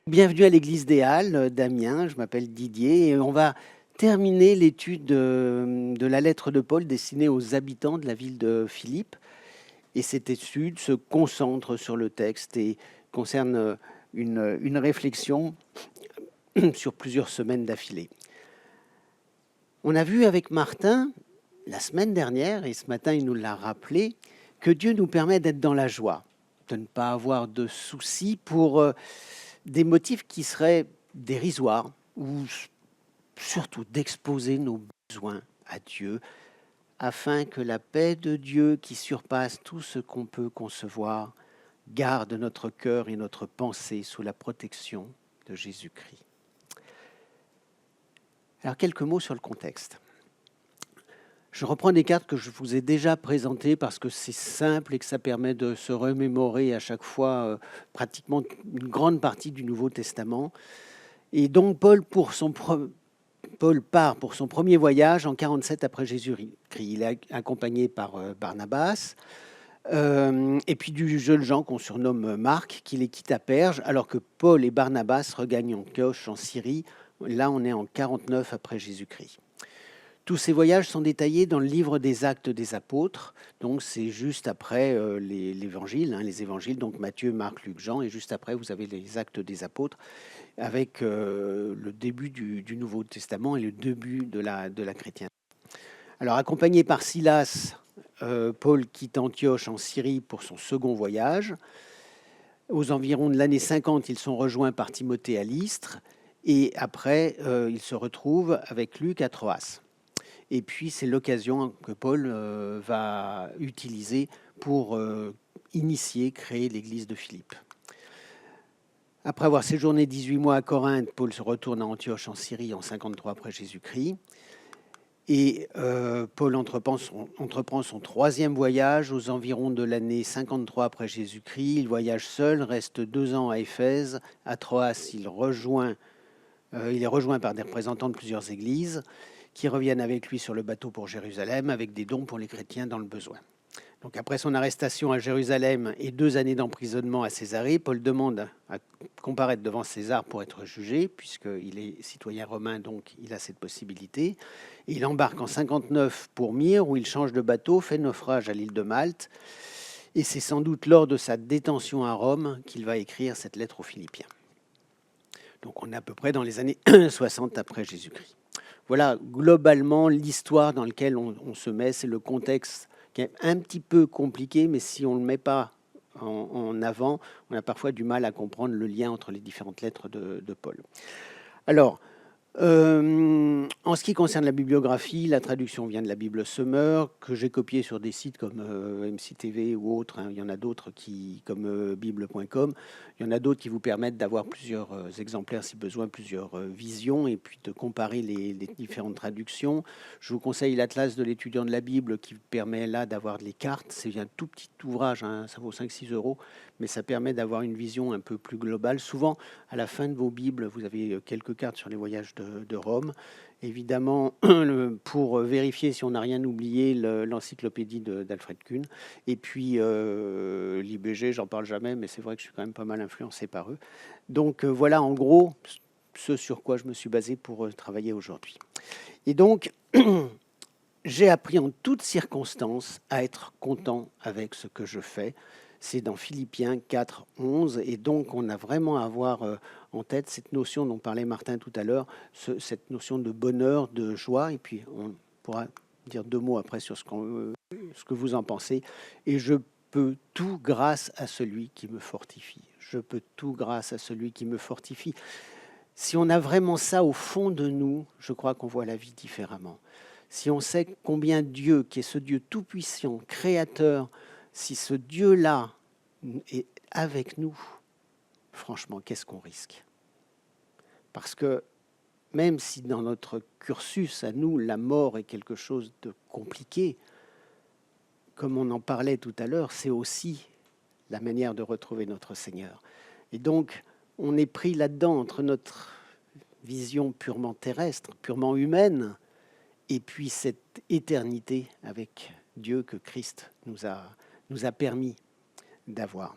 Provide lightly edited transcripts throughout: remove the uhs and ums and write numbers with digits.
Bienvenue à l'Église des Halles d'Amiens, je m'appelle Didier et on va terminer l'étude de la lettre de Paul destinée aux habitants de la ville de Philippe. Et cette étude se concentre sur le texte et concerne une réflexion sur plusieurs semaines d'affilée. On a vu avec Martin la semaine dernière, et ce matin il nous l'a rappelé, que Dieu nous permet d'être dans la joie, de ne pas avoir de soucis pour des motifs qui seraient dérisoires, ou surtout d'exposer nos besoins à Dieu, afin que la paix de Dieu, qui surpasse tout ce qu'on peut concevoir, garde notre cœur et notre pensée sous la protection de Jésus-Christ. Alors, quelques mots sur le contexte. Je reprends des cartes que je vous ai déjà présentées parce que c'est simple et que ça permet de se remémorer à chaque fois pratiquement une grande partie du Nouveau Testament. Et donc Paul part pour son premier voyage en 47 après Jésus-Christ. Il est accompagné par Barnabas et puis du jeune Jean qu'on surnomme Marc, qui les quitte à Perge, alors que Paul et Barnabas regagnent Antioche en Syrie. Là, on est en 49 après Jésus-Christ. Tous ces voyages sont détaillés dans le livre des Actes des Apôtres, donc c'est juste après l'évangile, les évangiles, donc Matthieu, Marc, Luc, Jean, et juste après vous avez les Actes des Apôtres, avec le début du Nouveau Testament et le début de la chrétienté. Alors accompagné par Silas, Paul quitte Antioche en Syrie pour son second voyage. Aux environs de l'année 50, ils sont rejoints par Timothée à Lystre, et après ils se retrouvent avec Luc à Troas. Et puis, c'est l'occasion que Paul va utiliser pour créer l'église de Philippe. Après avoir séjourné 18 mois à Corinthe, Paul se retourne à Antioche en Syrie en 53 après Jésus-Christ. Et Paul entreprend son troisième voyage aux environs de l'année 53 après Jésus-Christ. Il voyage seul, reste 2 ans à Éphèse. À Troas, il est rejoint par des représentants de plusieurs églises qui reviennent avec lui sur le bateau pour Jérusalem avec des dons pour les chrétiens dans le besoin. Donc après son arrestation à Jérusalem et 2 années d'emprisonnement à Césarée, Paul demande à comparaître devant César pour être jugé, puisqu'il est citoyen romain, donc il a cette possibilité. Et il embarque en 59 pour Myre, où il change de bateau, fait naufrage à l'île de Malte. Et c'est sans doute lors de sa détention à Rome qu'il va écrire cette lettre aux Philippiens. Donc on est à peu près dans les années 60 après Jésus-Christ. Voilà globalement l'histoire dans laquelle on se met, c'est le contexte qui est un petit peu compliqué, mais si on ne le met pas en avant, on a parfois du mal à comprendre le lien entre les différentes lettres de Paul. Alors, en ce qui concerne la bibliographie, la traduction vient de la Bible Summer, que j'ai copiée sur des sites comme MCTV ou autres. Il y en a d'autres comme bible.com. Il y en a d'autres qui vous permettent d'avoir plusieurs exemplaires si besoin, plusieurs visions, et puis de comparer les différentes traductions. Je vous conseille l'Atlas de l'étudiant de la Bible qui permet là d'avoir les cartes. C'est un tout petit ouvrage, ça vaut 5-6 euros, mais ça permet d'avoir une vision un peu plus globale. Souvent, à la fin de vos Bibles, vous avez quelques cartes sur les voyages de Rome. Évidemment, pour vérifier si on n'a rien oublié, l'encyclopédie d'Alfred Kuhn. Et puis, l'IBG, j'en parle jamais, mais c'est vrai que je suis quand même pas mal influencé par eux. Donc, voilà en gros ce sur quoi je me suis basé pour travailler aujourd'hui. Et donc, j'ai appris en toutes circonstances à être content avec ce que je fais. C'est dans Philippiens 4, 11, et donc on a vraiment à avoir en tête cette notion dont parlait Martin tout à l'heure, cette notion de bonheur, de joie, et puis on pourra dire 2 mots après sur ce que vous en pensez. Et je peux tout grâce à celui qui me fortifie. Je peux tout grâce à celui qui me fortifie. Si on a vraiment ça au fond de nous, je crois qu'on voit la vie différemment. Si on sait combien Dieu, qui est ce Dieu tout-puissant, créateur, si ce Dieu-là est avec nous, franchement, qu'est-ce qu'on risque? Parce que même si dans notre cursus à nous, la mort est quelque chose de compliqué, comme on en parlait tout à l'heure, c'est aussi la manière de retrouver notre Seigneur. Et donc, on est pris là-dedans entre notre vision purement terrestre, purement humaine, et puis cette éternité avec Dieu que Christ nous a permis d'avoir.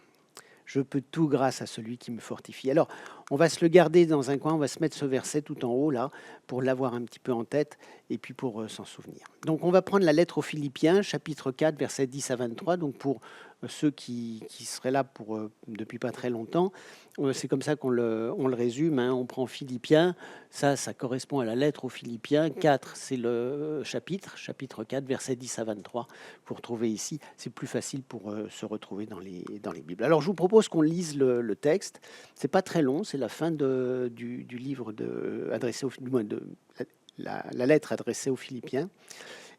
Je peux tout grâce à celui qui me fortifie. Alors, On va se le garder dans un coin, on va se mettre ce verset tout en haut, là, pour l'avoir un petit peu en tête, et puis pour s'en souvenir. Donc on va prendre la lettre aux Philippiens, chapitre 4, versets 10 à 23, donc pour ceux qui seraient là depuis pas très longtemps, c'est comme ça qu'on le résume, hein. On prend Philippiens, ça correspond à la lettre aux Philippiens, 4, c'est le chapitre 4, versets 10 à 23, vous retrouvez ici, c'est plus facile pour se retrouver dans les Bibles. Alors je vous propose qu'on lise le texte, c'est pas très long, c'est la fin du livre adressé la lettre adressée aux Philippiens,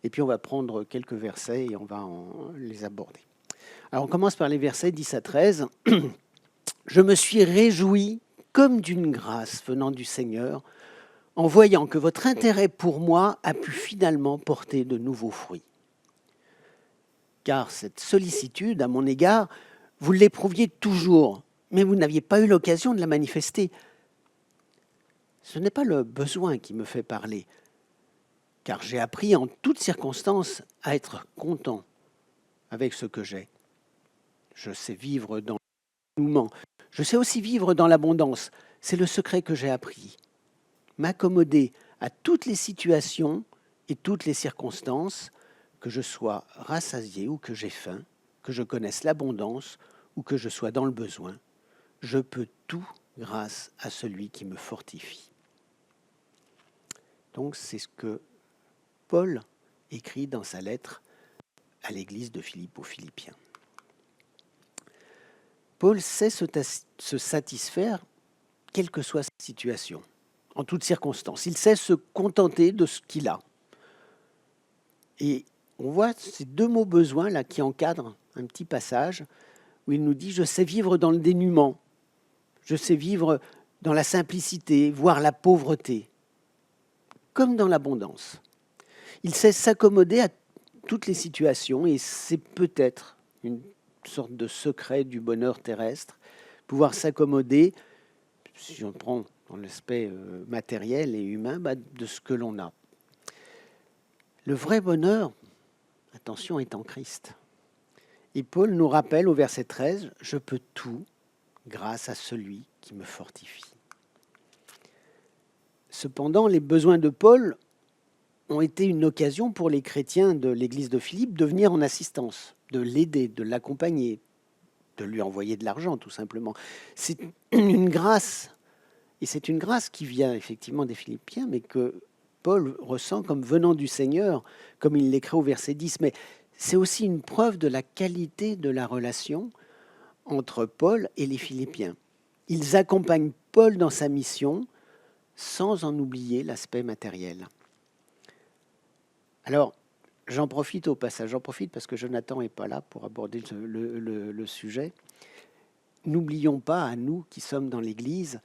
et puis on va prendre quelques versets et on va les aborder. Alors on commence par les versets 10 à 13. « Je me suis réjoui comme d'une grâce venant du Seigneur, en voyant que votre intérêt pour moi a pu finalement porter de nouveaux fruits. Car cette sollicitude à mon égard, vous l'éprouviez toujours, mais vous n'aviez pas eu l'occasion de la manifester. Ce n'est pas le besoin qui me fait parler, car j'ai appris en toutes circonstances à être content avec ce que j'ai. Je sais vivre dans le dénouement. Je sais aussi vivre dans l'abondance. C'est le secret que j'ai appris. M'accommoder à toutes les situations et toutes les circonstances, que je sois rassasié ou que j'ai faim, que je connaisse l'abondance ou que je sois dans le besoin. Je peux tout grâce à celui qui me fortifie. » Donc c'est ce que Paul écrit dans sa lettre à l'église de Philippe aux Philippiens. Paul sait se satisfaire, quelle que soit sa situation, en toutes circonstances. Il sait se contenter de ce qu'il a. Et on voit ces deux mots besoin là qui encadrent un petit passage où il nous dit « Je sais vivre dans le dénuement, je sais vivre dans la simplicité, voire la pauvreté, comme dans l'abondance. » Il sait s'accommoder à toutes les situations et c'est peut-être une sorte de secret du bonheur terrestre, pouvoir s'accommoder, si on prend dans l'aspect matériel et humain, de ce que l'on a. Le vrai bonheur, attention, est en Christ. Et Paul nous rappelle au verset 13, « Je peux tout grâce à celui qui me fortifie. » Cependant, les besoins de Paul ont été une occasion pour les chrétiens de l'église de Philippe de venir en assistance, de l'aider, de l'accompagner, de lui envoyer de l'argent, tout simplement. C'est une grâce, et c'est une grâce qui vient effectivement des Philippiens, mais que Paul ressent comme venant du Seigneur, comme il l'écrit au verset 10. Mais c'est aussi une preuve de la qualité de la relation entre Paul et les Philippiens. Ils accompagnent Paul dans sa mission sans en oublier l'aspect matériel. Alors, j'en profite parce que Jonathan n'est pas là pour aborder le sujet. N'oublions pas, à nous qui sommes dans l'Église,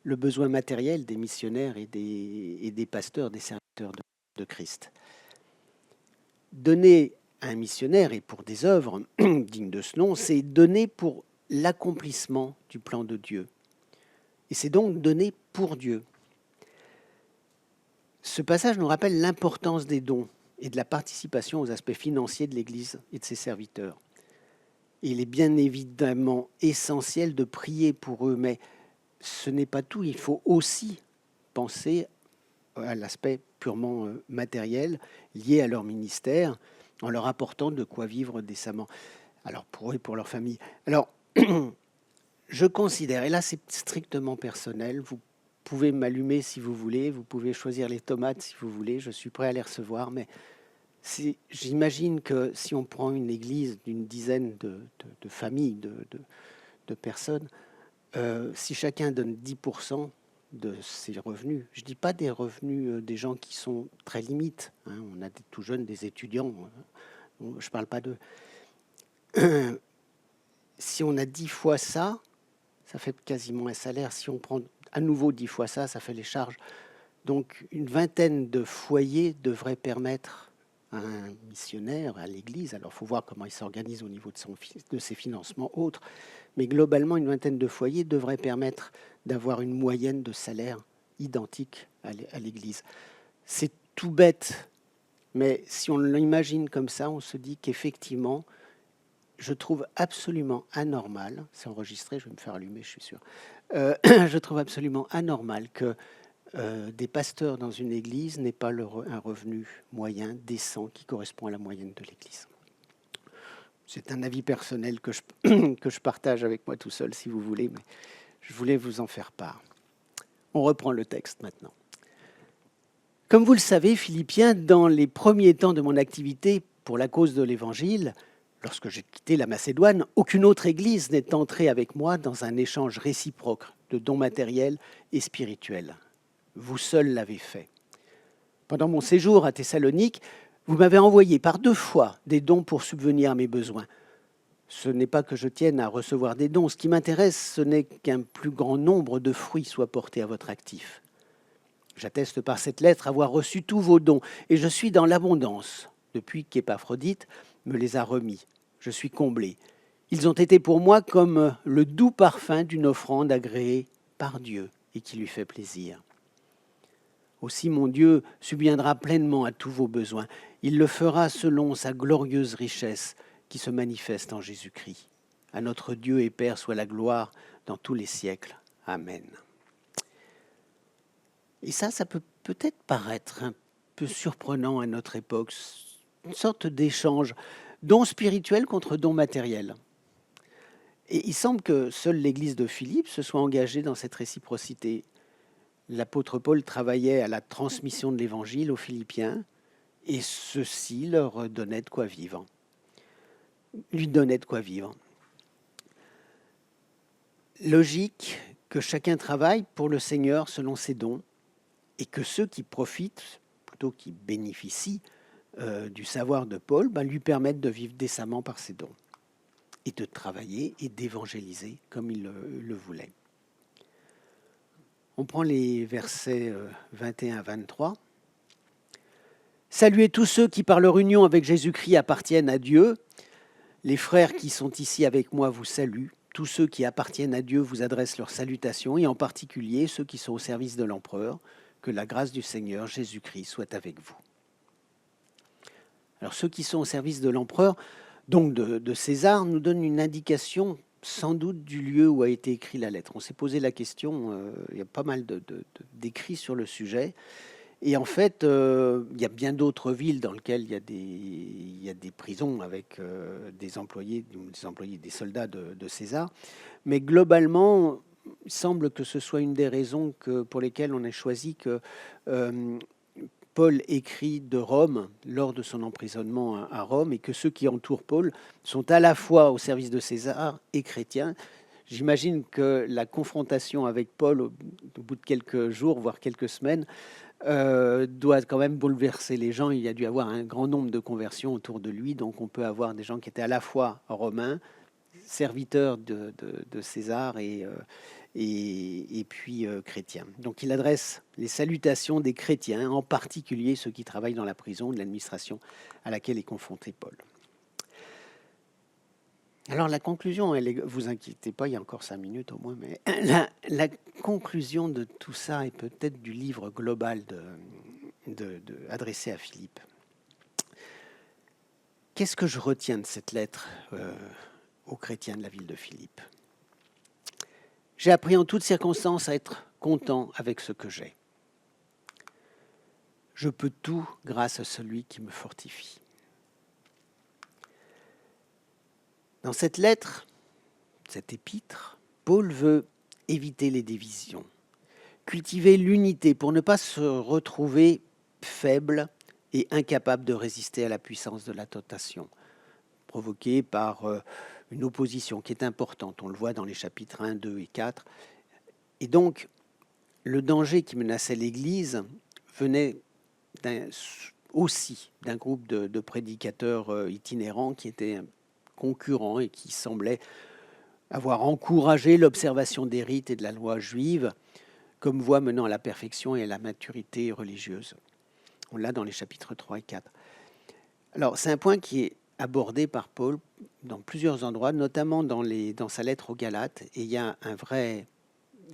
le besoin matériel des missionnaires et des pasteurs, des serviteurs de Christ. Donner à un missionnaire et pour des œuvres dignes de ce nom, c'est donner pour l'accomplissement du plan de Dieu. Et c'est donc donner pour Dieu. Ce passage nous rappelle l'importance des dons et de la participation aux aspects financiers de l'Église et de ses serviteurs. Il est bien évidemment essentiel de prier pour eux, mais ce n'est pas tout. Il faut aussi penser à l'aspect purement matériel lié à leur ministère, en leur apportant de quoi vivre décemment. Alors pour eux et pour leur famille. Alors, je considère, et là c'est strictement personnel, vous pouvez m'allumer si vous voulez, vous pouvez choisir les tomates si vous voulez, je suis prêt à les recevoir, mais j'imagine que si on prend une église d'une dizaine de familles, de personnes, si chacun donne 10% de ses revenus, je ne dis pas des revenus des gens qui sont très limites, hein, on a des tout jeunes, des étudiants, je ne parle pas d'eux. Si on a 10 fois ça, ça fait quasiment un salaire. Si on prend à nouveau 10 fois ça, ça fait les charges. Donc une vingtaine de foyers devraient permettre à un missionnaire, à l'Église, alors il faut voir comment il s'organise au niveau de ses financements autres, mais globalement, une vingtaine de foyers devraient permettre d'avoir une moyenne de salaire identique à l'Église. C'est tout bête, mais si on l'imagine comme ça, on se dit qu'effectivement, je trouve absolument anormal, c'est enregistré, je vais me faire allumer, je suis sûr, je trouve absolument anormal que des pasteurs dans une église n'aient pas un revenu moyen décent qui correspond à la moyenne de l'église. C'est un avis personnel que que je partage avec moi tout seul, si vous voulez, mais je voulais vous en faire part. On reprend le texte maintenant. Comme vous le savez, Philippiens, dans les premiers temps de mon activité pour la cause de l'Évangile, lorsque j'ai quitté la Macédoine, aucune autre église n'est entrée avec moi dans un échange réciproque de dons matériels et spirituels. Vous seul l'avez fait. Pendant mon séjour à Thessalonique, vous m'avez envoyé par 2 fois des dons pour subvenir à mes besoins. Ce n'est pas que je tienne à recevoir des dons. Ce qui m'intéresse, ce n'est qu'un plus grand nombre de fruits soit porté à votre actif. J'atteste par cette lettre avoir reçu tous vos dons, et je suis dans l'abondance, depuis qu'Épaphrodite me les a remis. Je suis comblé. Ils ont été pour moi comme le doux parfum d'une offrande agréée par Dieu et qui lui fait plaisir. Aussi mon Dieu subviendra pleinement à tous vos besoins. Il le fera selon sa glorieuse richesse qui se manifeste en Jésus-Christ. À notre Dieu et Père soit la gloire dans tous les siècles. Amen. Et ça peut peut-être paraître un peu surprenant à notre époque, une sorte d'échange, don spirituel contre don matériel. Et il semble que seule l'Église de Philippe se soit engagée dans cette réciprocité. L'apôtre Paul travaillait à la transmission de l'Évangile aux Philippiens, et ceci leur donnait de quoi vivre. Lui donnait de quoi vivre. Logique que chacun travaille pour le Seigneur selon ses dons, et que ceux qui profitent, plutôt qui bénéficient du savoir de Paul, lui permettent de vivre décemment par ses dons, et de travailler et d'évangéliser comme il le voulait. On prend les versets 21 à 23. « Saluez tous ceux qui, par leur union avec Jésus-Christ, appartiennent à Dieu. Les frères qui sont ici avec moi vous saluent. Tous ceux qui appartiennent à Dieu vous adressent leurs salutations, et en particulier ceux qui sont au service de l'empereur. Que la grâce du Seigneur Jésus-Christ soit avec vous. » Alors ceux qui sont au service de l'empereur, donc de César, nous donnent une indication sans doute du lieu où a été écrite la lettre. On s'est posé la question, il y a pas mal d'écrits sur le sujet, et en fait, il y a bien d'autres villes dans lesquelles il y a des prisons avec des employés, des soldats de César, mais globalement, il semble que ce soit une des raisons pour lesquelles on a choisi que Paul écrit de Rome lors de son emprisonnement à Rome, et que ceux qui entourent Paul sont à la fois au service de César et chrétiens. J'imagine que la confrontation avec Paul, au bout de quelques jours, voire quelques semaines, doit quand même bouleverser les gens. Il y a dû avoir un grand nombre de conversions autour de lui, donc on peut avoir des gens qui étaient à la fois romains, serviteurs de César et puis chrétiens. Donc il adresse les salutations des chrétiens, en particulier ceux qui travaillent dans la prison, de l'administration à laquelle est confronté Paul. Alors la conclusion, vous inquiétez pas, il y a encore 5 minutes au moins, mais la conclusion de tout ça est peut-être du livre global adressé à Philippe. Qu'est-ce que je retiens de cette lettre aux chrétiens de la ville de Philippe? J'ai appris en toutes circonstances à être content avec ce que j'ai. Je peux tout grâce à celui qui me fortifie. Dans cette lettre, cette épître, Paul veut éviter les divisions, cultiver l'unité pour ne pas se retrouver faible et incapable de résister à la puissance de la tentation, provoquée par une opposition qui est importante. On le voit dans les chapitres 1, 2 et 4. Et donc, le danger qui menaçait l'Église venait aussi d'un groupe de prédicateurs itinérants qui étaient concurrents et qui semblaient avoir encouragé l'observation des rites et de la loi juive comme voie menant à la perfection et à la maturité religieuse. On l'a dans les chapitres 3 et 4. Alors, c'est un point qui est abordé par Paul dans plusieurs endroits, notamment dans sa lettre aux Galates, et il y a un vrai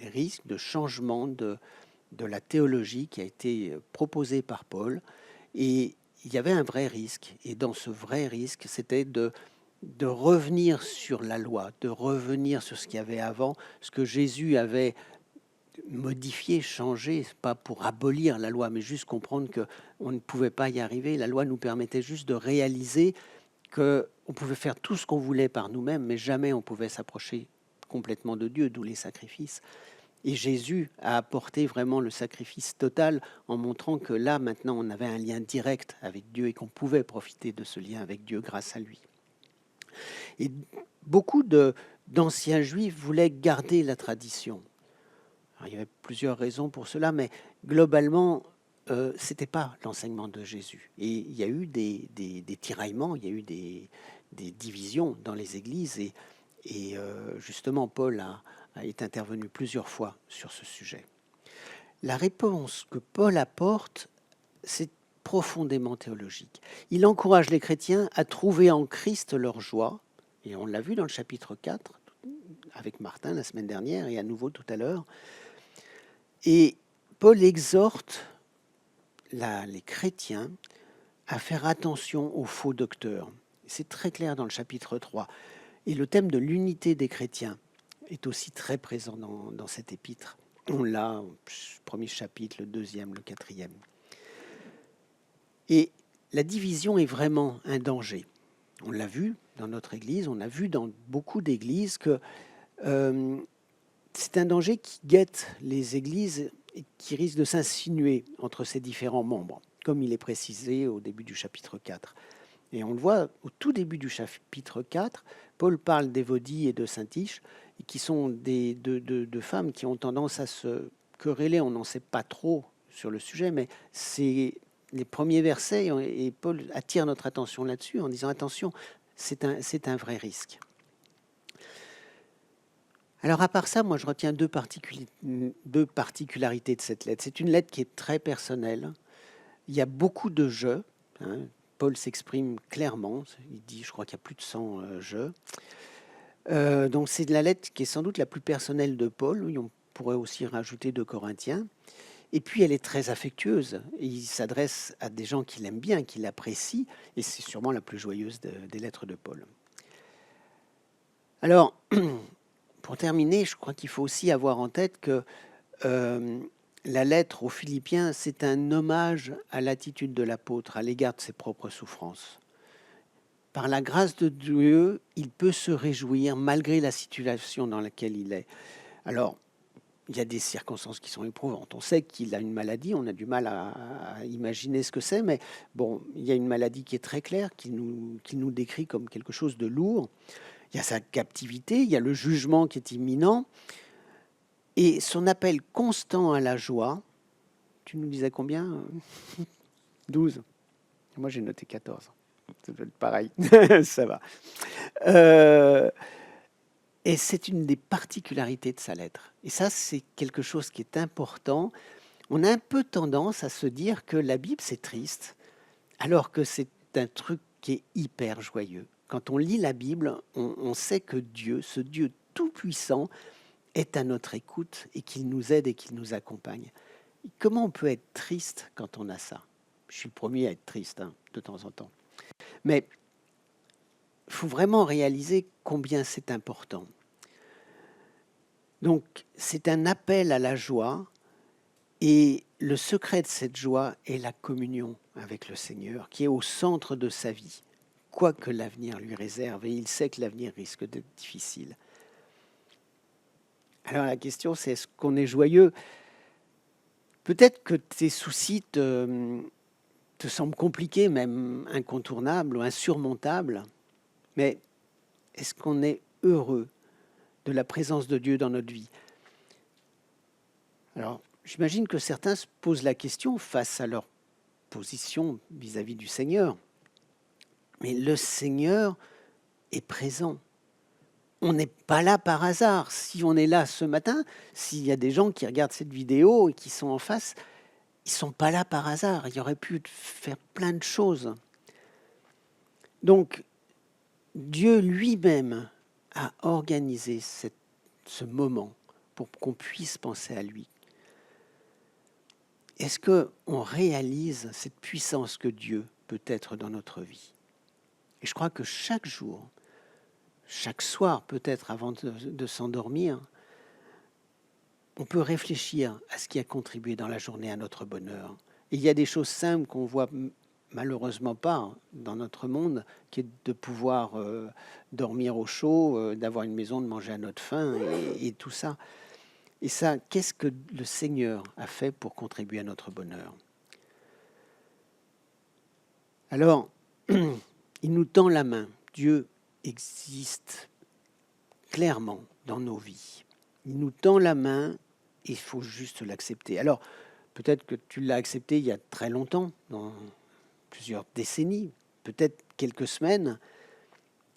risque de changement de la théologie qui a été proposé par Paul, et il y avait un vrai risque, et dans ce vrai risque, c'était de de revenir sur la loi, de revenir sur ce qu'il y avait avant, ce que Jésus avait modifié, changé, pas pour abolir la loi, mais juste comprendre qu'on ne pouvait pas y arriver. La loi nous permettait juste de réaliser qu'on pouvait faire tout ce qu'on voulait par nous-mêmes, mais jamais on pouvait s'approcher complètement de Dieu, d'où les sacrifices. Et Jésus a apporté vraiment le sacrifice total en montrant que là, maintenant, on avait un lien direct avec Dieu et qu'on pouvait profiter de ce lien avec Dieu grâce à lui. Et beaucoup d'anciens juifs voulaient garder la tradition. Alors, il y avait plusieurs raisons pour cela, mais globalement, ce n'était pas l'enseignement de Jésus. Et il y a eu des tiraillements, il y a eu des divisions dans les églises, et justement, Paul est intervenu plusieurs fois sur ce sujet. La réponse que Paul apporte, c'est profondément théologique. Il encourage les chrétiens à trouver en Christ leur joie, et on l'a vu dans le chapitre 4, avec Martin la semaine dernière, et à nouveau tout à l'heure. Et Paul exhorte les chrétiens à faire attention aux faux docteurs. C'est très clair dans le chapitre 3. Et le thème de l'unité des chrétiens est aussi très présent dans cet épître. On l'a au premier chapitre, le deuxième, le quatrième. Et la division est vraiment un danger. On l'a vu dans notre Église, on a vu dans beaucoup d'Églises que c'est un danger qui guette les Églises et qui risque de s'insinuer entre ces différents membres, comme il est précisé au début du chapitre 4. Et on le voit au tout début du chapitre 4, Paul parle d'Évodie et de Syntyche, qui sont deux femmes qui ont tendance à se quereller. On n'en sait pas trop sur le sujet, mais c'est les premiers versets, et Paul attire notre attention là-dessus en disant attention, c'est un vrai risque. Alors à part ça, moi je retiens deux particularités de cette lettre. C'est une lettre qui est très personnelle. Il y a beaucoup de je. Paul s'exprime clairement. Il dit, je crois qu'il y a plus de 100 je. Donc c'est la lettre qui est sans doute la plus personnelle de Paul. Oui, on pourrait aussi rajouter de Corinthiens. Et puis elle est très affectueuse. Et il s'adresse à des gens qui l'aiment bien, qui l'apprécient. Et c'est sûrement la plus joyeuse des lettres de Paul. Alors, pour terminer, je crois qu'il faut aussi avoir en tête que la lettre aux Philippiens, c'est un hommage à l'attitude de l'apôtre à l'égard de ses propres souffrances. Par la grâce de Dieu, il peut se réjouir malgré la situation dans laquelle il est. Alors, il y a des circonstances qui sont éprouvantes. On sait qu'il a une maladie, on a du mal à imaginer ce que c'est, mais bon, il y a une maladie qui est très claire, qu'il nous décrit comme quelque chose de lourd. Il y a sa captivité, il y a le jugement qui est imminent, et son appel constant à la joie. Tu nous disais combien? 12. Moi, j'ai noté 14. Ça doit être pareil. Ça va. Et c'est une des particularités de sa lettre. Et ça, c'est quelque chose qui est important. On a un peu tendance à se dire que la Bible, c'est triste, alors que c'est un truc qui est hyper joyeux. Quand on lit la Bible, on sait que Dieu, ce Dieu tout-puissant, est à notre écoute et qu'il nous aide et qu'il nous accompagne. Comment on peut être triste quand on a ça? Je suis le premier à être triste, de temps en temps. Mais il faut vraiment réaliser combien c'est important. Donc, c'est un appel à la joie, et le secret de cette joie est la communion avec le Seigneur, qui est au centre de sa vie, quoi que l'avenir lui réserve, et il sait que l'avenir risque d'être difficile. Alors la question, c'est est-ce qu'on est joyeux? Peut-être que tes soucis te semblent compliqués, même incontournables ou insurmontables, mais est-ce qu'on est heureux de la présence de Dieu dans notre vie? Alors, j'imagine que certains se posent la question face à leur position vis-à-vis du Seigneur. Mais le Seigneur est présent. On n'est pas là par hasard. Si on est là ce matin, s'il y a des gens qui regardent cette vidéo et qui sont en face, ils ne sont pas là par hasard. Il y aurait pu faire plein de choses. Donc, Dieu lui-même a organisé ce moment pour qu'on puisse penser à lui. Est-ce qu'on réalise cette puissance que Dieu peut être dans notre vie? Et je crois que chaque jour, chaque soir peut-être avant de s'endormir, on peut réfléchir à ce qui a contribué dans la journée à notre bonheur. Et il y a des choses simples qu'on voit malheureusement pas dans notre monde, qui est de pouvoir dormir au chaud, d'avoir une maison, de manger à notre faim et tout ça. Et ça, qu'est-ce que le Seigneur a fait pour contribuer à notre bonheur? Alors, il nous tend la main. Dieu existe clairement dans nos vies. Il nous tend la main, il faut juste l'accepter. Alors, peut-être que tu l'as accepté il y a très longtemps, dans plusieurs décennies, peut-être quelques semaines,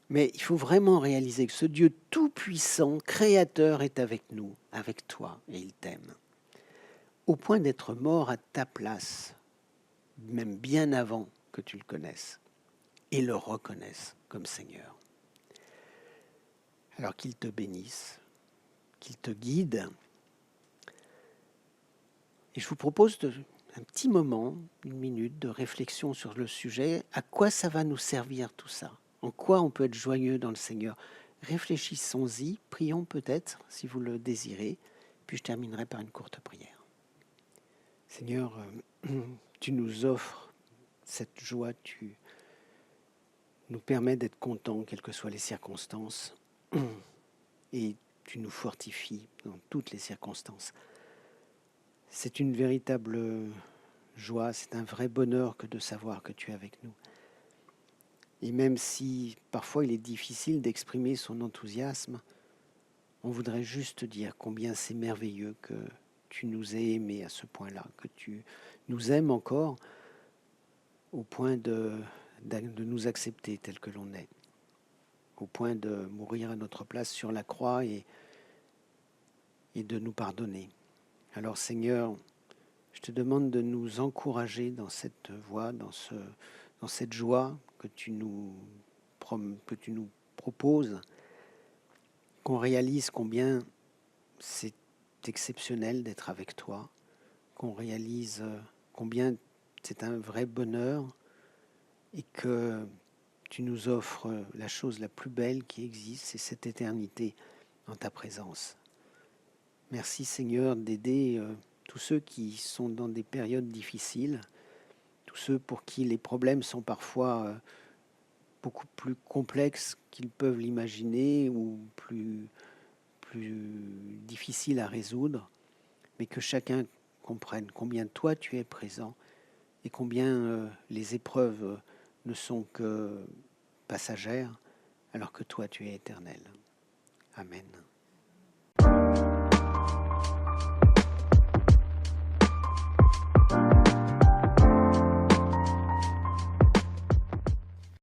mais il faut vraiment réaliser que ce Dieu tout-puissant, créateur, est avec nous, avec toi, et il t'aime. Au point d'être mort à ta place, même bien avant que tu le connaisses, et le reconnaisses comme Seigneur. Alors qu'il te bénisse, qu'il te guide. Et je vous propose un petit moment, une minute de réflexion sur le sujet. À quoi ça va nous servir tout ça? En quoi on peut être joyeux dans le Seigneur? Réfléchissons-y, prions peut-être si vous le désirez, puis je terminerai par une courte prière. Seigneur, tu nous offres cette joie, tu nous permets d'être contents, quelles que soient les circonstances, et tu nous fortifies dans toutes les circonstances. C'est une véritable joie, c'est un vrai bonheur que de savoir que tu es avec nous. Et même si parfois il est difficile d'exprimer son enthousiasme, on voudrait juste dire combien c'est merveilleux que tu nous aies aimés à ce point-là, que tu nous aimes encore au point de nous accepter tel que l'on est, au point de mourir à notre place sur la croix et de nous pardonner. Alors Seigneur, je te demande de nous encourager dans cette voie, dans cette joie que tu nous proposes, qu'on réalise combien c'est exceptionnel d'être avec toi, qu'on réalise combien c'est un vrai bonheur et que tu nous offres la chose la plus belle qui existe, c'est cette éternité en ta présence. Merci Seigneur d'aider tous ceux qui sont dans des périodes difficiles, tous ceux pour qui les problèmes sont parfois beaucoup plus complexes qu'ils peuvent l'imaginer ou plus difficiles à résoudre, mais que chacun comprenne combien toi tu es présent et combien les épreuves ne sont que passagères alors que toi tu es éternel. Amen.